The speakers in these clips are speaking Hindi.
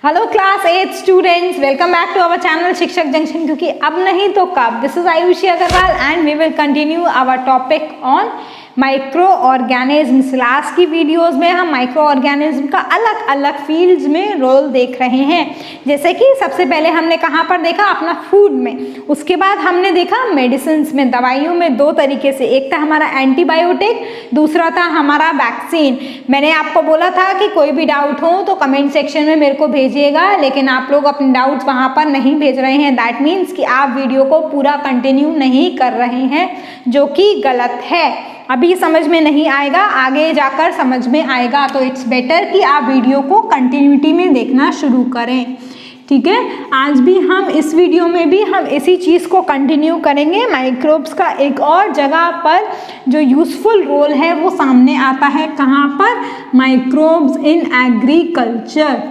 Hello class 8 students, welcome back to our channel Shikshak junction. क्योंकि अब नहीं तो कब। This is Ayushi Agarwal and we will continue our topic on microorganisms. Last की वीडियोस में हम माइक्रो ऑर्गेनिज्म का अलग अलग फील्ड्स में रोल देख रहे हैं। जैसे कि सबसे पहले हमने कहाँ पर देखा, अपना फूड में। उसके बाद हमने देखा मेडिसिन्स में, दवाइयों में दो तरीके से, एक था हमारा एंटीबायोटिक, दूसरा था हमारा वैक्सीन। मैंने आपको बोला था कि कोई भी डाउट हो तो कमेंट सेक्शन में मेरे को भेजिएगा, लेकिन आप लोग अपने डाउट्स वहाँ पर नहीं भेज रहे हैं। दैट मीन्स कि आप वीडियो को पूरा कंटिन्यू नहीं कर रहे हैं, जो कि गलत है। अभी समझ में नहीं आएगा, आगे जाकर समझ में आएगा। तो इट्स बेटर कि आप वीडियो को कंटिन्यूटी में देखना शुरू करें। ठीक है, आज भी हम इस वीडियो में भी हम इसी चीज़ को कंटिन्यू करेंगे। माइक्रोब्स का एक और जगह पर जो यूज़फुल रोल है वो सामने आता है। कहाँ पर? Microbes in agriculture.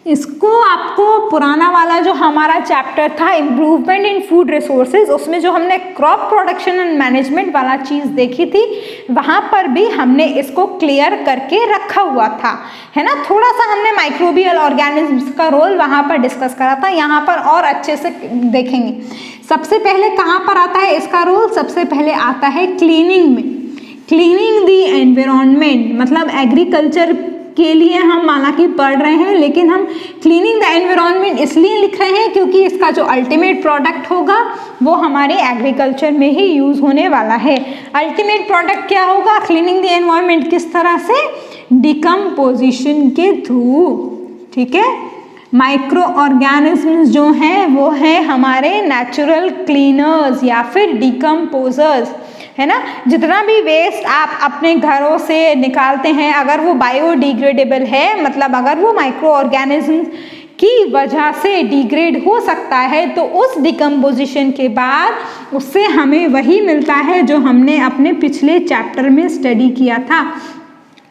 इसको आपको पुराना वाला जो हमारा चैप्टर था इम्प्रूवमेंट इन फूड रिसोर्सेज, उसमें जो हमने क्रॉप प्रोडक्शन एंड मैनेजमेंट वाला चीज़ देखी थी, वहाँ पर भी हमने इसको क्लियर करके रखा हुआ था, है ना। थोड़ा सा हमने माइक्रोबियल ऑर्गेनिज्म्स का रोल वहाँ पर डिस्कस करा था। यहाँ पर और अच्छे से देखेंगे। सबसे पहले कहाँ पर आता है इसका रोल? सबसे पहले आता है क्लीनिंग में। क्लीनिंग द एनवायरनमेंट, मतलब एग्रीकल्चर के लिए हम हालांकि पढ़ रहे हैं, लेकिन हम क्लीनिंग द एनवायरनमेंट इसलिए लिख रहे हैं क्योंकि इसका जो अल्टीमेट प्रोडक्ट होगा वो हमारे एग्रीकल्चर में ही यूज होने वाला है। अल्टीमेट प्रोडक्ट क्या होगा? क्लीनिंग द एनवायरनमेंट किस तरह से? डिकम्पोजिशन के थ्रू। ठीक है, माइक्रो ऑर्गेनिज्म्स जो हैं वो हैं हमारे नेचुरल क्लीनर्स या फिर डिकम्पोजर्स, है ना। जितना भी वेस्ट आप अपने घरों से निकालते हैं, अगर वो बायोडिग्रेडेबल है, मतलब अगर वो माइक्रो ऑर्गेनिज्म की वजह से डिग्रेड हो सकता है, तो उस डिकम्पोजिशन के बाद उससे हमें वही मिलता है जो हमने अपने पिछले चैप्टर में स्टडी किया था।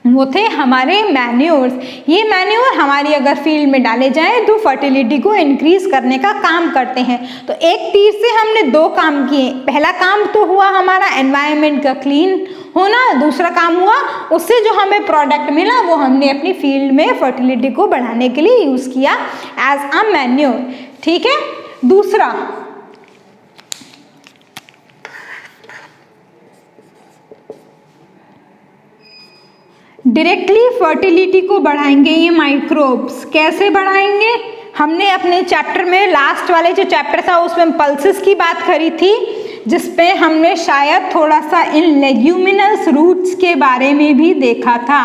वो थे हमारे मैन्योर्स। ये मैन्योर हमारी अगर फील्ड में डाले जाएं तो फर्टिलिटी को इंक्रीज करने का काम करते हैं। तो एक तीर से हमने दो काम किए। पहला काम तो हुआ हमारा एनवायरनमेंट का क्लीन होना, दूसरा काम हुआ उससे जो हमें प्रोडक्ट मिला वो हमने अपनी फील्ड में फर्टिलिटी को बढ़ाने के लिए यूज किया एज अ मैन्योर। ठीक है, दूसरा डायरेक्टली फर्टिलिटी को बढ़ाएंगे ये माइक्रोब्स। कैसे बढ़ाएंगे? हमने अपने चैप्टर में, लास्ट वाले जो चैप्टर था उसमें पल्सेस की बात करी थी, जिसपे हमने शायद थोड़ा सा इन लेग्यूमिनस रूट्स के बारे में भी देखा था।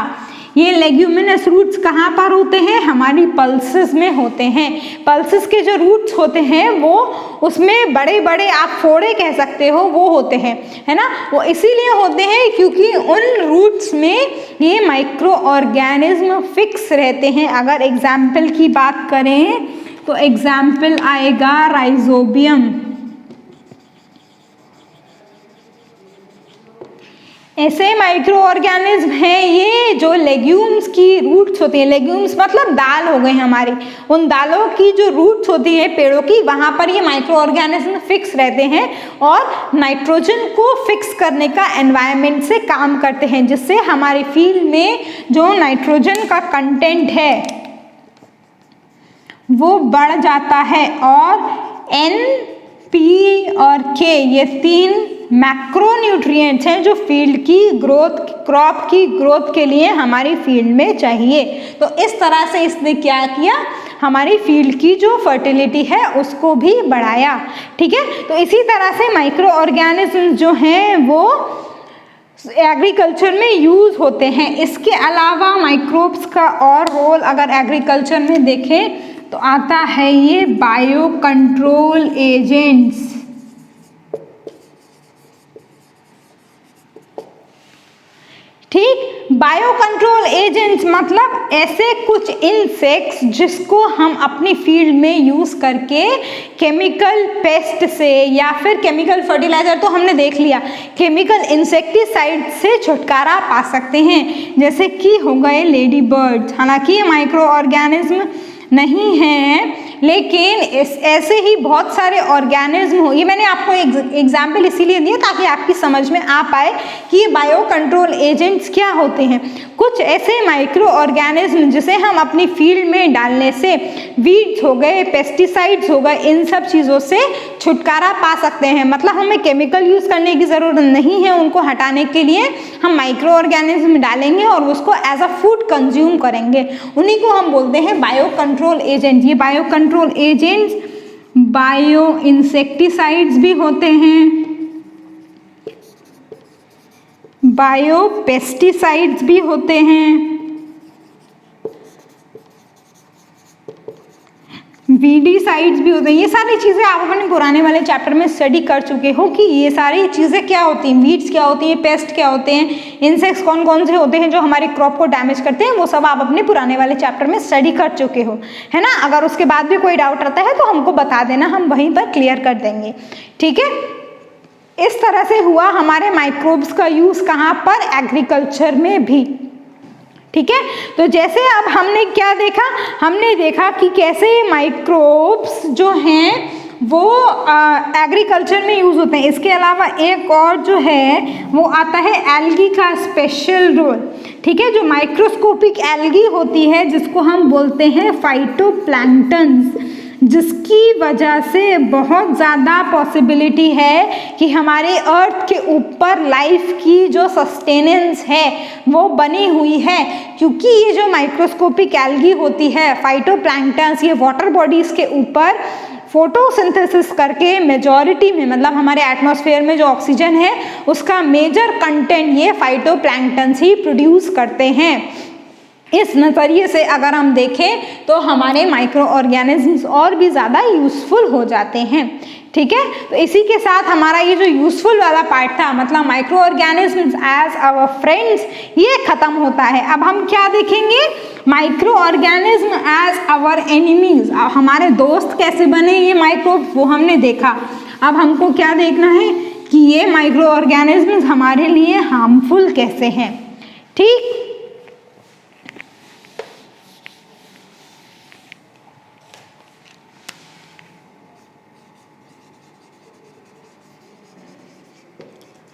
ये लेग्यूमिनस रूट्स कहाँ पर होते हैं? हमारी पल्सेस में होते हैं। पल्सेस के जो रूट्स होते हैं वो उसमें बड़े बड़े, आप फोड़े कह सकते हो, वो होते हैं, है ना। वो इसीलिए होते हैं क्योंकि उन रूट्स में ये माइक्रो ऑर्गेनिज्म फिक्स रहते हैं। अगर एग्जाम्पल की बात करें तो एग्जाम्पल आएगा राइजोबियम। ऐसे माइक्रो ऑर्गेनिज्म हैं ये जो लेग्यूम्स की रूट्स होती हैं। लेग्यूम्स मतलब दाल हो गई हमारी, उन दालों की जो रूट्स होती है पेड़ों की, वहाँ पर ये माइक्रो ऑर्गेनिज्म फिक्स रहते हैं और नाइट्रोजन को फिक्स करने का एनवायरनमेंट से काम करते हैं, जिससे हमारी फील्ड में जो नाइट्रोजन का कंटेंट है वो बढ़ जाता है। और N, P और K ये तीन मैक्रोन्यूट्रिएंट्स हैं जो फील्ड की ग्रोथ, क्रॉप की ग्रोथ के लिए हमारी फील्ड में चाहिए। तो इस तरह से इसने क्या किया? हमारी फील्ड की जो फर्टिलिटी है उसको भी बढ़ाया। ठीक है, तो इसी तरह से माइक्रो ऑर्गेनिज्म जो हैं वो एग्रीकल्चर में यूज होते हैं। इसके अलावा माइक्रोब्स का और रोल अगर एग्रीकल्चर में देखें तो आता है ये बायो कंट्रोल एजेंट्स। ठीक, बायो कंट्रोल एजेंट्स मतलब ऐसे कुछ इंसेक्ट्स जिसको हम अपनी फील्ड में यूज करके केमिकल पेस्ट से या फिर केमिकल फर्टिलाइजर तो हमने देख लिया, केमिकल इंसेक्टिसाइड से छुटकारा पा सकते हैं। जैसे कि हो गए लेडी बर्ड्स। हालांकि ये माइक्रो ऑर्गेनिज्म नहीं है, लेकिन ऐसे ही बहुत सारे ऑर्गेनिज्म हो, ये मैंने आपको एग्जाम्पल इसीलिए दिया ताकि आपकी समझ में आ पाए कि ये बायो कंट्रोल एजेंट्स क्या होते हैं। कुछ ऐसे माइक्रो ऑर्गेनिज्म जिसे हम अपनी फील्ड में डालने से वीड्स हो गए, पेस्टिसाइड्स हो गए, इन सब चीज़ों से छुटकारा पा सकते हैं। मतलब हमें केमिकल यूज़ करने की ज़रूरत नहीं है, उनको हटाने के लिए हम माइक्रो ऑर्गेनिज्म डालेंगे और उसको एज अ फूड कंज्यूम करेंगे। उन्हीं को हम बोलते हैं बायो कंट्रोल एजेंट। ये bio control agents bio insecticides भी होते हैं, बायो पेस्टिसाइड्स भी होते हैं, वीडीसाइड्स भी होते हैं। ये सारी चीज़ें आप अपने पुराने वाले चैप्टर में स्टडी कर चुके हो कि ये सारी चीज़ें क्या होती हैं, वीड्स क्या होती हैं, पेस्ट क्या होते हैं, इंसेक्ट्स कौन कौन से होते हैं जो हमारे क्रॉप को डैमेज करते हैं, वो सब आप अपने पुराने वाले चैप्टर में स्टडी कर चुके हो, है ना। अगर उसके बाद भी कोई डाउट रहता है तो हमको बता देना, हम वहीं पर क्लियर कर देंगे, ठीक है। इस तरह से हुआ हमारे माइक्रोब्स का यूज़ कहाँ पर, एग्रीकल्चर में भी, ठीक है। तो जैसे अब हमने क्या देखा, हमने देखा कि कैसे माइक्रोब्स जो हैं वो एग्रीकल्चर में यूज़ होते हैं। इसके अलावा एक और जो है वो आता है एल्गी का स्पेशल रोल, ठीक है। जो माइक्रोस्कोपिक एल्गी होती है जिसको हम बोलते हैं फाइटोप्लैंक्टन्स, जिसकी वजह से बहुत ज़्यादा पॉसिबिलिटी है कि हमारे अर्थ के ऊपर लाइफ की जो सस्टेनेंस है वो बनी हुई है, क्योंकि ये जो माइक्रोस्कोपिक एल्गी होती है फाइटोप्लैंक्टन्स, ये वाटर बॉडीज़ के ऊपर फोटोसिंथेसिस करके मेजॉरिटी में, मतलब हमारे एटमॉस्फेयर में जो ऑक्सीजन है उसका मेजर कंटेंट ये फाइटोप्लैंक्टन्स ही प्रोड्यूस करते हैं। इस नज़रिए से अगर हम देखें तो हमारे माइक्रो ऑर्गेनिजम्स और भी ज़्यादा यूज़फुल हो जाते हैं, ठीक है। तो इसी के साथ हमारा ये जो यूज़फुल वाला पार्ट था, मतलब microorganisms as our friends, ये ख़त्म होता है। अब हम क्या देखेंगे, microorganism as our enemies, हमारे दोस्त कैसे बने ये माइक्रोब, वो हमने देखा। अब हमको क्या देखना है कि ये माइक्रो ऑर्गेनिजम्स हमारे लिए हार्मफुल कैसे हैं, ठीक।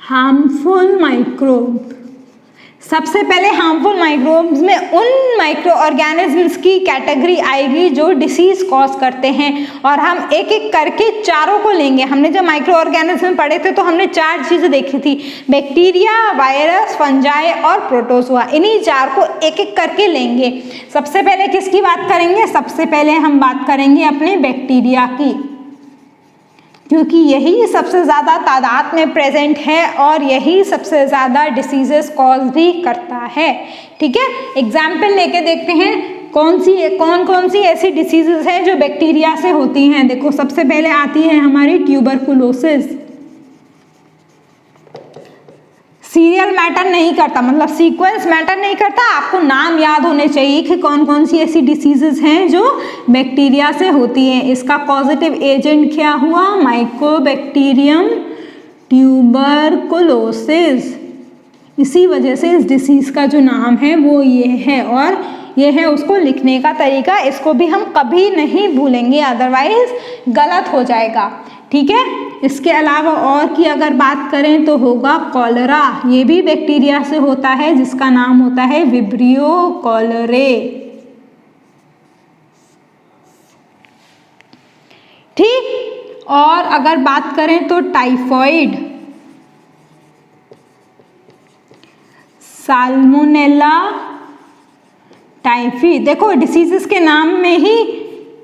हार्मफुल माइक्रोब, सबसे पहले हार्मफुल माइक्रोब्स में उन माइक्रो ऑर्गेनिजम्स की कैटेगरी आएगी जो डिसीज कॉज करते हैं, और हम एक एक करके चारों को लेंगे। हमने जब माइक्रो ऑर्गेनिज्म पढ़े थे तो हमने 4 चीज़ें देखी थी, बैक्टीरिया, वायरस, फंजाई और प्रोटोजोआ। इन्हीं 4 को एक एक करके लेंगे। सबसे पहले किसकी बात करेंगे, सबसे पहले हम बात करेंगे अपने बैक्टीरिया की, क्योंकि यही सबसे ज़्यादा तादाद में प्रेजेंट है और यही सबसे ज़्यादा डिसीजेस कॉज भी करता है, ठीक है। एग्जाम्पल लेके देखते हैं कौन कौन सी ऐसी डिसीजेस हैं जो बैक्टीरिया से होती हैं। देखो सबसे पहले आती है हमारी ट्यूबरकुलोसिस। सीरियल मैटर नहीं करता, मतलब सीक्वेंस मैटर नहीं करता, आपको नाम याद होने चाहिए कि कौन कौन सी ऐसी डिसीजेस हैं जो बैक्टीरिया से होती हैं। इसका पॉजिटिव एजेंट क्या हुआ, माइकोबैक्टीरियम ट्यूबरकुलोसिस। इसी वजह से इस डिसीज का जो नाम है वो ये है, और ये है उसको लिखने का तरीका। इसको भी हम कभी नहीं भूलेंगे, अदरवाइज गलत हो जाएगा, ठीक है। इसके अलावा और की अगर बात करें तो होगा कॉलरा। ये भी बैक्टीरिया से होता है जिसका नाम होता है विब्रियो कॉलरे, ठीक। और अगर बात करें तो टाइफॉइड, साल्मोनेला टाइफी। देखो डिसीजेस के नाम में ही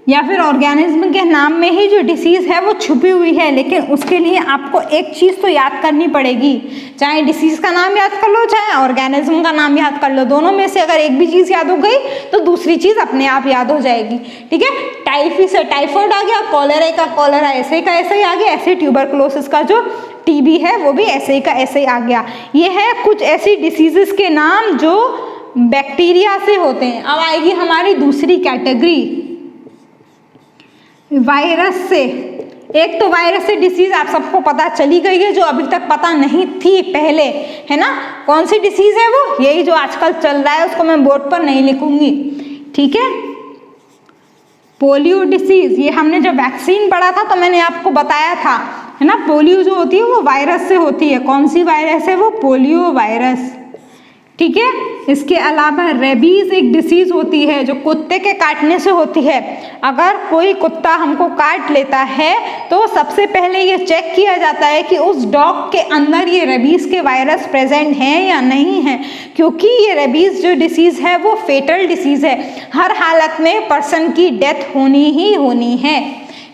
या फिर ऑर्गेनिज्म के नाम में ही जो डिसीज़ है वो छुपी हुई है, लेकिन उसके लिए आपको एक चीज़ तो याद करनी पड़ेगी। चाहे डिसीज़ का नाम याद कर लो, चाहे ऑर्गेनिज्म का नाम याद कर लो, दोनों में से अगर एक भी चीज़ याद हो गई तो दूसरी चीज़ अपने आप याद हो जाएगी, ठीक है। टाइफी से टाइफॉइड आ गया, कॉलरा का कॉलरा ऐसे का ऐसे ही आ गया, ऐसे ट्यूबरकुलोसिस का जो टीबी है वो भी ऐसे ही का ऐसे ही आ गया। ये है कुछ ऐसी डिसीजेस के नाम जो बैक्टीरिया से होते हैं। अब आएगी हमारी दूसरी कैटेगरी वायरस से। एक तो वायरस से डिसीज आप सबको पता चली गई है, जो अभी तक पता नहीं थी पहले, है ना। कौन सी डिसीज है वो, यही जो आजकल चल रहा है, उसको मैं बोर्ड पर नहीं लिखूंगी, ठीक है। पोलियो डिसीज, ये हमने जब वैक्सीन पढ़ा था तो मैंने आपको बताया था, है ना। पोलियो जो होती है वो वायरस से होती है। कौन सी वायरस है वो? पोलियो वायरस, ठीक है। इसके अलावा रेबीज एक डिसीज होती है जो कुत्ते के काटने से होती है। अगर कोई कुत्ता हमको काट लेता है तो सबसे पहले ये चेक किया जाता है कि उस डॉग के अंदर ये रेबीज के वायरस प्रेजेंट हैं या नहीं है, क्योंकि ये रेबीज जो डिसीज है वो फेटल डिसीज है। हर हालत में पर्सन की डेथ होनी ही होनी है,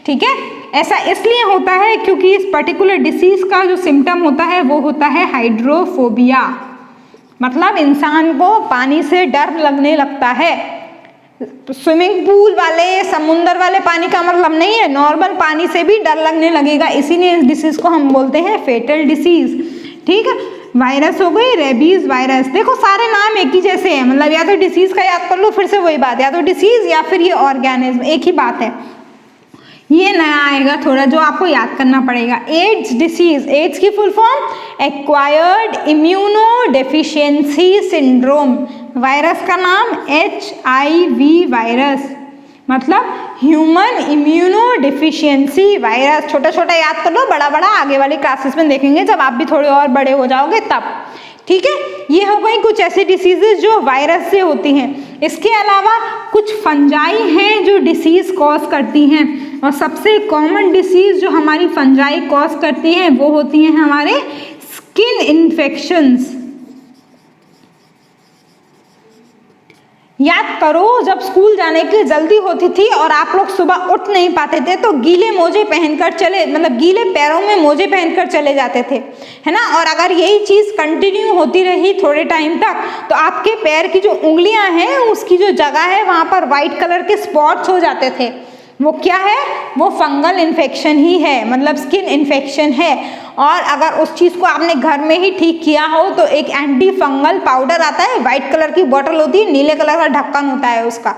ठीक है। ऐसा इसलिए होता है क्योंकि इस पर्टिकुलर डिसीज का जो सिम्टम होता है वो होता है हाइड्रोफोबिया, मतलब इंसान को पानी से डर लगने लगता है। स्विमिंग पूल वाले, समुंदर वाले पानी का मतलब नहीं है, नॉर्मल पानी से भी डर लगने लगेगा, इसीलिए इस डिसीज को हम बोलते हैं फेटल डिसीज, ठीक है। वायरस हो गई रेबीज वायरस। देखो सारे नाम एक ही जैसे हैं, मतलब या तो डिसीज का याद कर लो, फिर से वही बात, या तो डिसीज या फिर ये ऑर्गेनिज्म, एक ही बात है। ये नया आएगा थोड़ा जो आपको याद करना पड़ेगा। एड्स डिसीज, एड्स की full form acquired immuno deficiency syndrome. Virus का नाम HIV वायरस, मतलब ह्यूमन इम्यूनो डेफिशिएंसी वायरस। छोटा छोटा याद कर लो, बड़ा बड़ा आगे वाली क्लासेस में देखेंगे जब आप भी थोड़े और बड़े हो जाओगे तब, ठीक है। ये हो गई कुछ ऐसी डिसीजेज जो वायरस से होती हैं। इसके अलावा कुछ फंजाई हैं जो डिसीज कॉज करती हैं, और सबसे कॉमन डिसीज जो हमारी फंजाई कॉज करती हैं वो होती हैं हमारे स्किन इन्फेक्शंस। याद करो जब स्कूल जाने की जल्दी होती थी और आप लोग सुबह उठ नहीं पाते थे तो गीले मोजे पहनकर चले, मतलब गीले पैरों में मोजे पहनकर चले जाते थे, है ना। और अगर यही चीज़ कंटिन्यू होती रही थोड़े टाइम तक तो आपके पैर की जो उंगलियां हैं उसकी जो जगह है वहाँ पर वाइट कलर के स्पॉट्स हो जाते थे। वो क्या है? वो फंगल इन्फेक्शन ही है, मतलब स्किन इन्फेक्शन है। और अगर उस चीज़ को आपने घर में ही ठीक किया हो तो एक एंटी फंगल पाउडर आता है, वाइट कलर की बोतल होती है, नीले कलर का ढक्कन होता है, उसका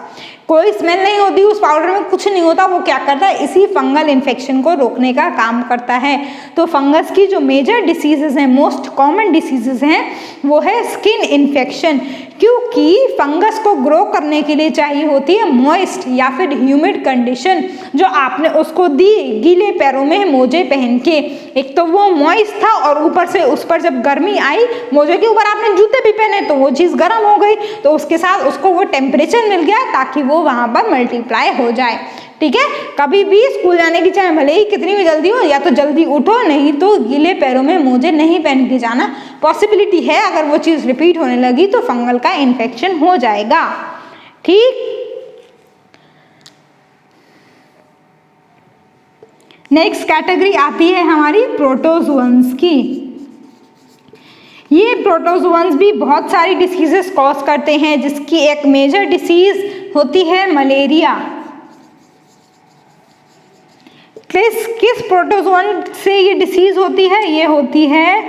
कोई स्मेल नहीं होती, उस पाउडर में कुछ नहीं होता। वो क्या करता है? इसी फंगल इन्फेक्शन को रोकने का काम करता है। तो फंगस की जो मेजर डिसीजेज हैं, मोस्ट कॉमन डिसीजेज हैं, वो है स्किन इन्फेक्शन, क्योंकि फंगस को ग्रो करने के लिए चाहिए होती है मॉइस्ट या फिर ह्यूमिड कंडीशन, जो आपने उसको दी गीले पैरों में मोजे पहन के। एक तो वो मॉइस्ट था और ऊपर से उस पर जब गर्मी आई, मोजे के ऊपर आपने जूते भी पहने तो वो चीज़ गर्म हो गई, तो उसके साथ उसको वो टेम्परेचर मिल गया ताकि वो वहाँ पर मल्टीप्लाई हो जाए, ठीक है। कभी भी स्कूल जाने की चाहे भले ही कितनी भी जल्दी हो, या तो जल्दी उठो, नहीं तो गीले पैरों में मोजे नहीं पहन के जाना। पॉसिबिलिटी है अगर वो चीज़ रिपीट होने लगी तो फंगल का इन्फेक्शन हो जाएगा, ठीक। नेक्स्ट कैटेगरी आती है हमारी प्रोटोजोअन्स की। ये प्रोटोजोअन्स भी बहुत सारी डिसीजेस कॉज करते हैं, जिसकी एक मेजर डिसीज होती है मलेरिया। किस प्रोटोजोअन से ये डिसीज होती है? ये होती है,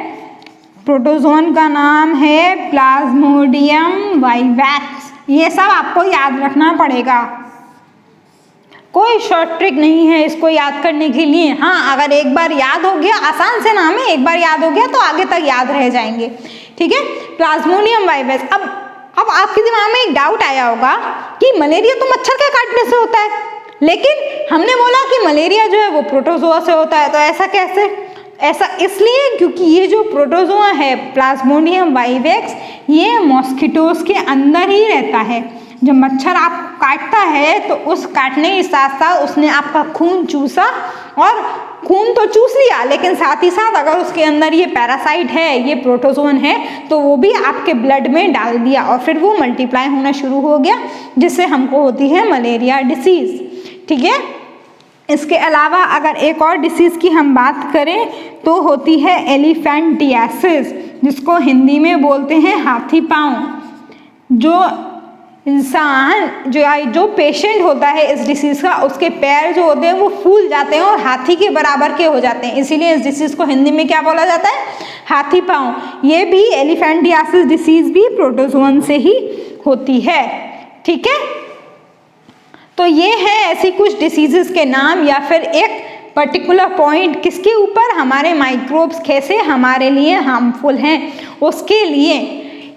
प्रोटोजोअन का नाम है प्लाज्मोडियम वाइवैक्स। ये सब आपको याद रखना पड़ेगा, कोई शॉर्ट ट्रिक नहीं है इसको याद करने के लिए। हाँ, अगर एक बार याद हो गया, आसान से नाम है, एक बार याद हो गया तो आगे तक याद रह जाएंगे, ठीक है। Plasmodium vivax. अब आपके दिमाग में एक डाउट आया होगा कि मलेरिया तो मच्छर के काटने से होता है, लेकिन हमने बोला कि मलेरिया जो है वो प्रोटोजोआ से होता है, तो ऐसा कैसे? ऐसा इसलिए क्योंकि ये जो प्रोटोजोआ है प्लाज्मोडियम वाइवैक्स, ये मॉस्किटोज के अंदर ही रहता है। जब मच्छर आप काटता है तो उस काटने के साथ साथ उसने आपका खून चूसा, और खून तो चूस लिया, लेकिन साथ ही साथ अगर उसके अंदर ये पैरासाइट है, ये प्रोटोजोन है, तो वो भी आपके ब्लड में डाल दिया और फिर वो मल्टीप्लाई होना शुरू हो गया, जिससे हमको होती है मलेरिया डिसीज, ठीक है। इसके अलावा अगर एक और डिसीज़ की हम बात करें तो होती है एलिफेंटियासिस, जिसको हिंदी में बोलते हैं हाथी पाँव। जो इंसान जो पेशेंट होता है इस डिसीज़ का, उसके पैर जो होते हैं वो फूल जाते हैं और हाथी के बराबर के हो जाते हैं, इसीलिए इस डिसीज़ को हिंदी में क्या बोला जाता है? हाथी पाँव। ये भी एलिफेंटियासिस डिसीज़ भी प्रोटोजोअन से ही होती है, ठीक है। तो ये है ऐसी कुछ डिसीजेस के नाम, या फिर एक पर्टिकुलर पॉइंट किसके ऊपर, हमारे माइक्रोब्स कैसे हमारे लिए हार्मफुल हैं उसके लिए,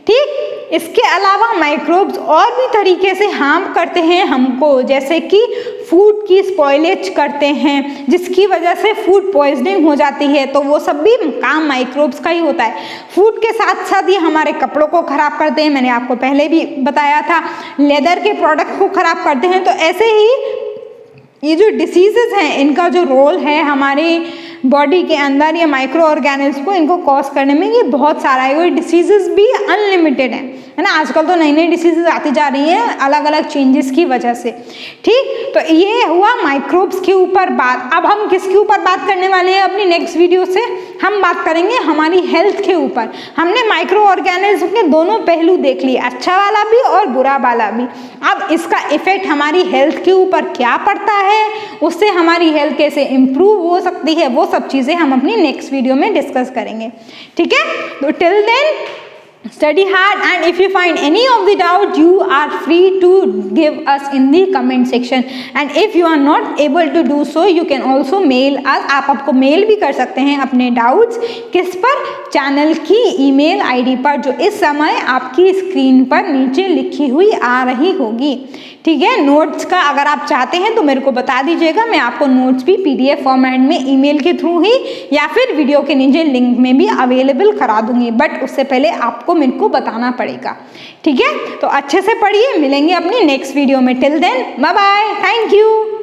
ठीक। इसके अलावा माइक्रोब्स और भी तरीके से हार्म करते हैं हमको, जैसे कि फूड की स्पॉइलेज करते हैं, जिसकी वजह से फूड पॉइजनिंग हो जाती है। तो वो सब भी काम माइक्रोब्स का ही होता है। फूड के साथ साथ ये हमारे कपड़ों को खराब करते हैं, मैंने आपको पहले भी बताया था, लेदर के प्रोडक्ट को खराब करते हैं। तो ऐसे ही ये जो डिसीजेज हैं, इनका जो रोल है हमारी बॉडी के अंदर, ये माइक्रो ऑर्गेनिज्म को इनको कॉज करने में ये बहुत सारा है। ये डिसीजेस भी अनलिमिटेड है ना। आजकल तो नई नई डिसीजेज आती जा रही हैं अलग अलग चेंजेस की वजह से। ठीक, तो ये हुआ माइक्रोब्स के ऊपर बात। अब हम किसके ऊपर बात करने वाले हैं अपनी नेक्स्ट वीडियो से? हम बात करेंगे हमारी हेल्थ के ऊपर। हमने माइक्रो ऑर्गेनिज्म के दोनों पहलू देख लिए, अच्छा वाला भी और बुरा वाला भी। अब इसका इफेक्ट हमारी हेल्थ के ऊपर क्या पड़ता है, उससे हमारी हेल्थ कैसे इम्प्रूव हो सकती है, वो सब चीज़ें हम अपनी नेक्स्ट वीडियो में डिस्कस करेंगे। ठीक है, तो till then study hard, and if you find any of the doubt, you are free to give us in the comment section, and if you are not able to do so, you can also mail us। आप आपको मेल भी कर सकते हैं अपने डाउट्स, किस पर? चैनल की ईमेल आईडी पर, जो इस समय आपकी स्क्रीन पर नीचे लिखी हुई आ रही होगी। ठीक है, नोट्स का अगर आप चाहते हैं तो मेरे को बता दीजिएगा, मैं आपको नोट्स भी PDF फॉर्मेट में ईमेल के थ्रू ही या फिर वीडियो के नीचे लिंक में भी अवेलेबल करा दूंगी, बट उससे पहले आपको मेरे को बताना पड़ेगा। ठीक है, तो अच्छे से पढ़िए, मिलेंगे अपनी नेक्स्ट वीडियो में। Till then bye bye, thank you.